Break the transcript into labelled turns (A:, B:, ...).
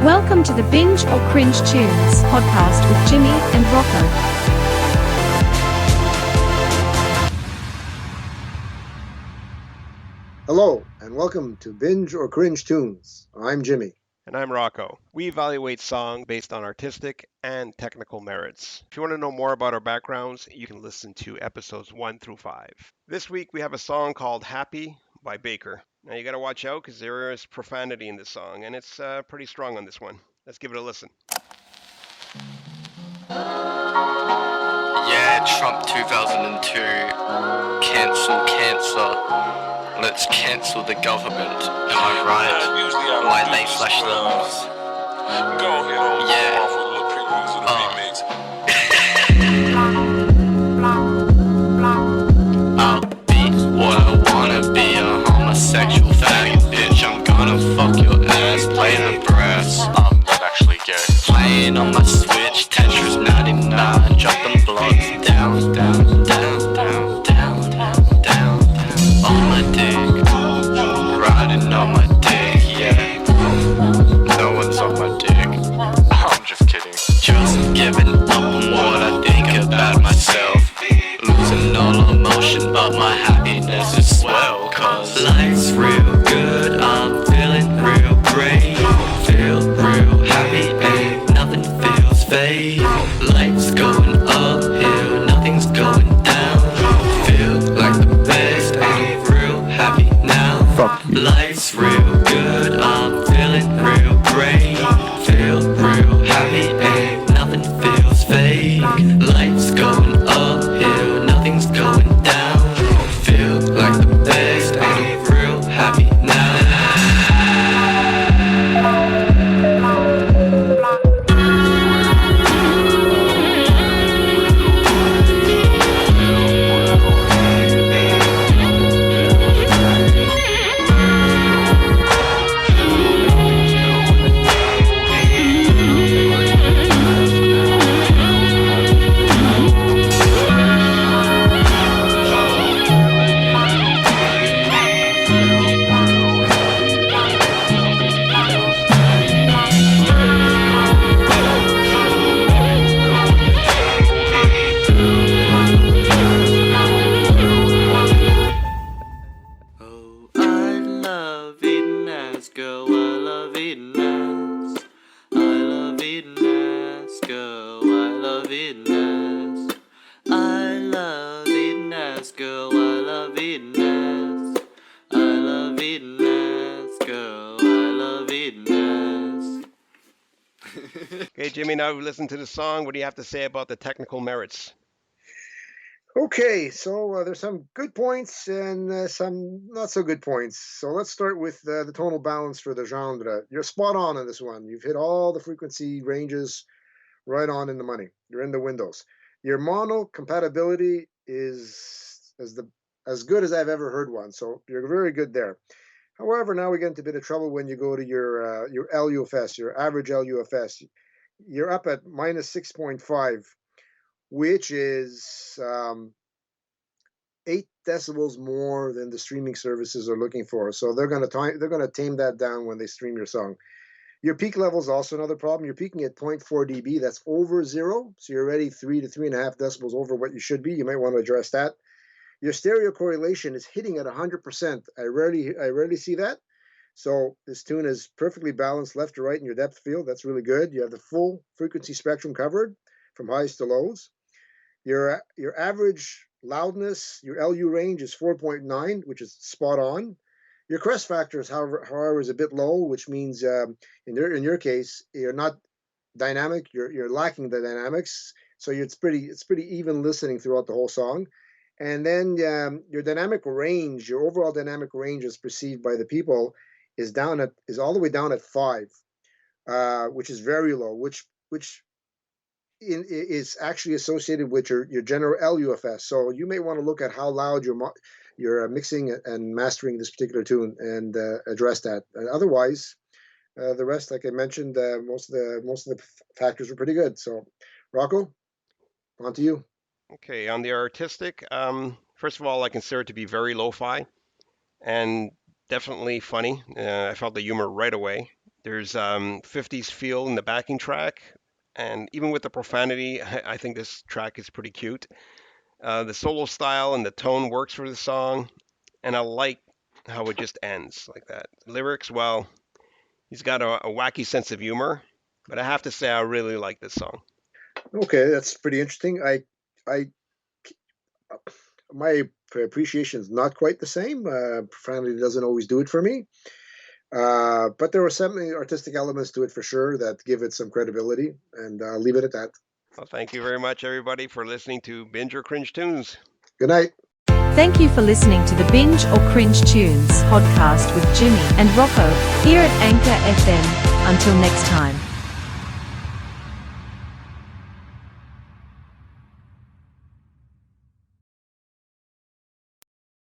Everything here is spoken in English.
A: Welcome to the Binge or Cringe Tunes podcast with Jimmy and Rocko.
B: Hello, and welcome to Binge or Cringe Tunes. I'm Jimmy.
C: And I'm Rocko. We evaluate song based on artistic and technical merits. If you want to know more about our backgrounds, you can listen to episodes 1 through 5. This week we have a song called Happi by Baker. Now you got to watch out because there is profanity in this song, and it's pretty strong on this one. Let's give it a listen.
D: Yeah, Trump 2002. Cancel cancer. Let's cancel the government. Am I right? Why they flash those?
E: Go ahead on
D: Yeah.
E: off with a little previews of the remix.
D: I'll be what I wanna be, a homosexual faggot bitch. I'm gonna fuck your ass, playing the brass. I'm not actually gay. Playing on my Switch, Tetris 99, dropping blocks down, down, down, down, down, down, down, on my dick, riding on my dick, yeah. No one's on my dick. I'm just kidding. Just giving up on what I think about myself. Losing all emotion, but my happiness is swell. Cause life's real good, I'm feeling real great. Feel real happy, ain't nothing feels fake. Life's going uphill, nothing's going down. Feel like the best, I'm real happy now. Life's real good, I'm feeling real great. Feel real happy, ain't nothing feels fake. Life's going uphill, nothing's going down. Feel like the best, I'm real happy now. Oh, I love eating ass, girl, I love eating ass. I love eating ass, girl, I love eating ass. I love eating ass, girl, I love eating ass. I love eating ass, girl, I love eating ass.
C: Okay, Jimmy, now we've listened to the song. What do you have to say about the technical merits?
B: Okay, so there's some good points and some not so good points. So let's start with the tonal balance for the genre. You're spot on this one. You've hit all the frequency ranges right on in the money. You're in the windows. Your mono compatibility is as good as I've ever heard one. So you're very good there. However, now we get into a bit of trouble when you go to your LUFS, your average LUFS. You're up at minus 6.5, which is 8 decibels more than the streaming services are looking for. So they're going to tame that down when they stream your song. Your peak level is also another problem. You're peaking at 0.4 dB. That's over zero. So you're already 3 to 3.5 decibels over what you should be. You might want to address that. Your stereo correlation is hitting at 100%. I rarely see that. So this tune is perfectly balanced left to right in your depth field. That's really good. You have the full frequency spectrum covered from highs to lows. Your average loudness, your LU range is 4.9, which is spot on. Your crest factor is, however, is a bit low, which means in your case you're not dynamic. You're lacking the dynamics, so it's pretty even listening throughout the whole song. And then your dynamic range, your overall dynamic range, as perceived by the people, is all the way down at 5, which is very low. Which is actually associated with your general LUFS. So you may want to look at how loud you're mixing and mastering this particular tune and address that. Otherwise, the rest, like I mentioned, most of the factors were pretty good. So, Rocko, on to you.
C: Okay, on the artistic, first of all, I consider it to be very lo-fi and definitely funny. I felt the humor right away. There's 50s feel in the backing track, and even with the profanity, I think this track is pretty cute. The solo style and the tone works for the song, and I like how it just ends like that. Lyrics, well, he's got a wacky sense of humor, but I have to say I really like this song.
B: Okay, that's pretty interesting. I my appreciation is not quite the same. Profanity doesn't always do it for me. But there were some artistic elements to it for sure that give it some credibility, and I'll leave it at that.
C: Well, thank you very much, everybody, for listening to Binge or Cringe Tunes.
B: Good night.
A: Thank you for listening to the Binge or Cringe Tunes podcast with Jimmy and Rocko here at Anchor FM. Until next time.